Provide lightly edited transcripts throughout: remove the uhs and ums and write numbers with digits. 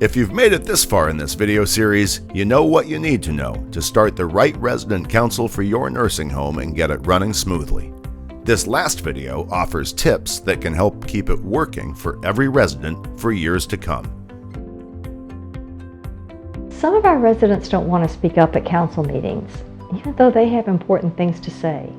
If you've made it this far in this video series, you know what you need to know to start the right resident council for your nursing home and get it running smoothly. This last video offers tips that can help keep it working for every resident for years to come. Some of our residents don't want to speak up at council meetings, even though they have important things to say.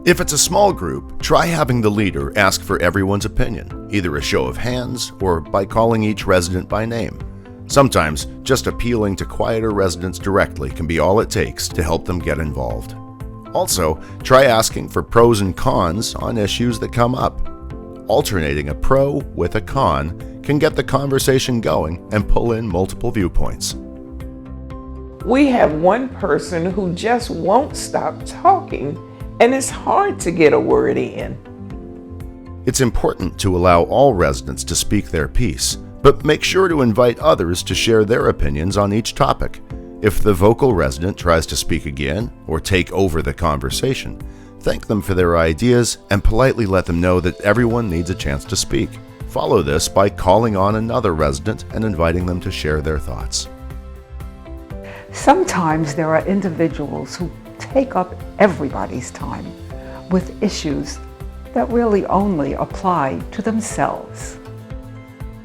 If it's a small group, try having the leader ask for everyone's opinion, either a show of hands or by calling each resident by name. Sometimes, just appealing to quieter residents directly can be all it takes to help them get involved. Also, try asking for pros and cons on issues that come up. Alternating a pro with a con can get the conversation going and pull in multiple viewpoints. We have one person who just won't stop talking, and it's hard to get a word in. It's important to allow all residents to speak their piece, but make sure to invite others to share their opinions on each topic. If the vocal resident tries to speak again or take over the conversation, thank them for their ideas and politely let them know that everyone needs a chance to speak. Follow this by calling on another resident and inviting them to share their thoughts. Sometimes there are individuals who take up everybody's time with issues that really only apply to themselves.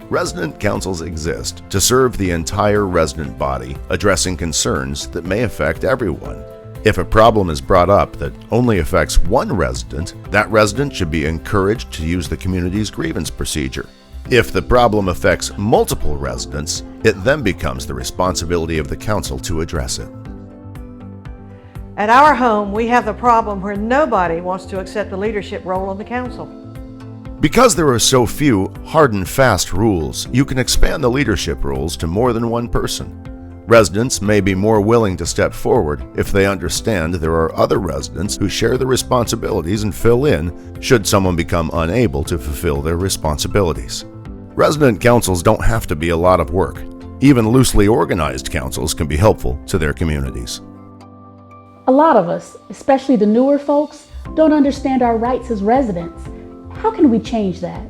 Resident councils exist to serve the entire resident body, addressing concerns that may affect everyone. If a problem is brought up that only affects one resident, that resident should be encouraged to use the community's grievance procedure. If the problem affects multiple residents, it then becomes the responsibility of the council to address it. At our home, we have the problem where nobody wants to accept the leadership role on the council. Because there are so few hard and fast rules, you can expand the leadership roles to more than one person. Residents may be more willing to step forward if they understand there are other residents who share the responsibilities and fill in should someone become unable to fulfill their responsibilities. Resident councils don't have to be a lot of work. Even loosely organized councils can be helpful to their communities. A lot of us, especially the newer folks, don't understand our rights as residents. How can we change that?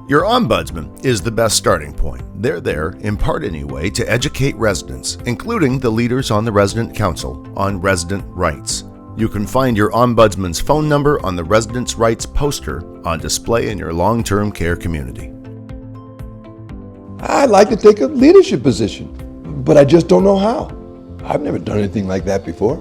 Your ombudsman is the best starting point. They're there, in part anyway, to educate residents, including the leaders on the resident council, on resident rights. You can find your ombudsman's phone number on the Residents' Rights poster on display in your long-term care community. I'd like to take a leadership position, but I just don't know how. I've never done anything like that before.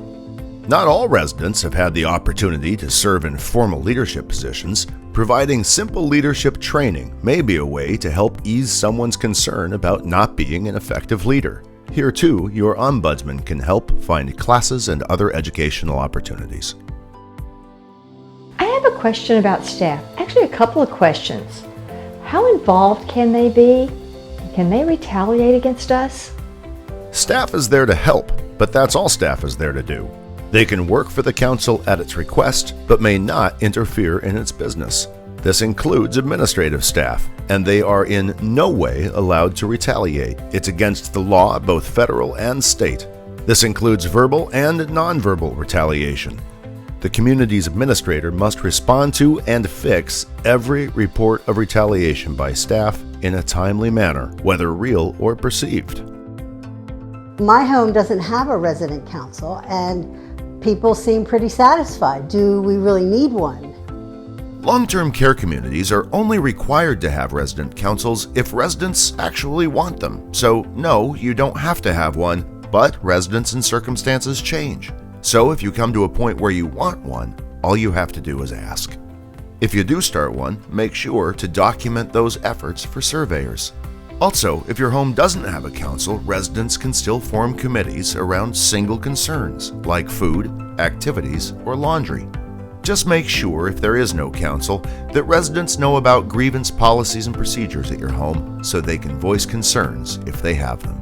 Not all residents have had the opportunity to serve in formal leadership positions. Providing simple leadership training may be a way to help ease someone's concern about not being an effective leader. Here too, your ombudsman can help find classes and other educational opportunities. I have a question about staff, actually a couple of questions. How involved can they be? Can they retaliate against us? Staff is there to help, but that's all staff is there to do. They can work for the council at its request, but may not interfere in its business. This includes administrative staff, and they are in no way allowed to retaliate. It's against the law, both federal and state. This includes verbal and nonverbal retaliation. The community's administrator must respond to and fix every report of retaliation by staff in a timely manner, whether real or perceived. My home doesn't have a resident council, and people seem pretty satisfied. Do we really need one? Long-term care communities are only required to have resident councils if residents actually want them. So no, you don't have to have one, but residents and circumstances change. So if you come to a point where you want one, all you have to do is ask. If you do start one, make sure to document those efforts for surveyors. Also, if your home doesn't have a council, residents can still form committees around single concerns like food, activities, or laundry. Just make sure, if there is no council, that residents know about grievance policies and procedures at your home so they can voice concerns if they have them.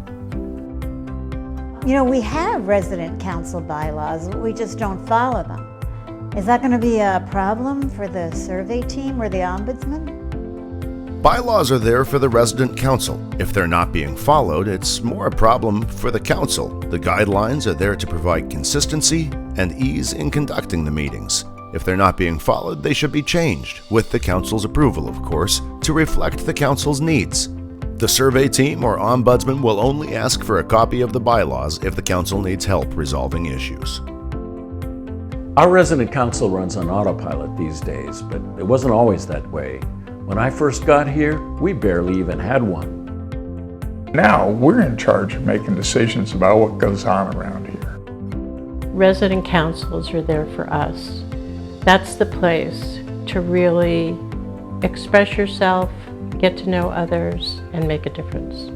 You know, we have resident council bylaws, but we just don't follow them. Is that going to be a problem for the survey team or the ombudsman? Bylaws are there for the resident council. If they're not being followed, it's more a problem for the council. The guidelines are there to provide consistency and ease in conducting the meetings. If they're not being followed, they should be changed, with the council's approval, of course, to reflect the council's needs. The survey team or ombudsman will only ask for a copy of the bylaws if the council needs help resolving issues. Our resident council runs on autopilot these days, but it wasn't always that way. When I first got here, we barely even had one. Now we're in charge of making decisions about what goes on around here. Resident councils are there for us. That's the place to really express yourself, get to know others, and make a difference.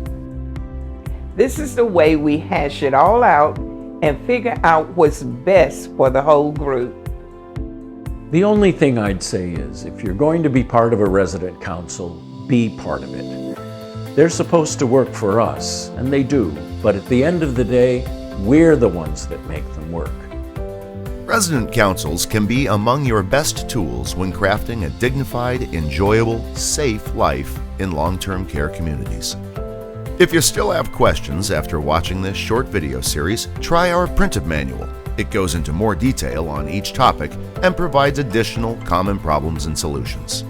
This is the way we hash it all out and figure out what's best for the whole group. The only thing I'd say is, if you're going to be part of a resident council, be part of it. They're supposed to work for us, and they do, but at the end of the day, we're the ones that make them work. Resident councils can be among your best tools when crafting a dignified, enjoyable, safe life in long-term care communities. If you still have questions after watching this short video series, try our printed manual. It goes into more detail on each topic and provides additional common problems and solutions.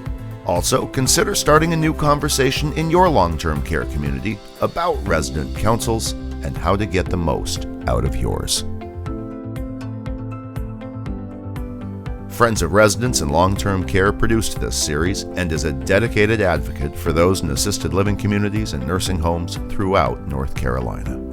Also, consider starting a new conversation in your long-term care community about resident councils and how to get the most out of yours. Friends of Residents in Long-Term Care produced this series and is a dedicated advocate for those in assisted living communities and nursing homes throughout North Carolina.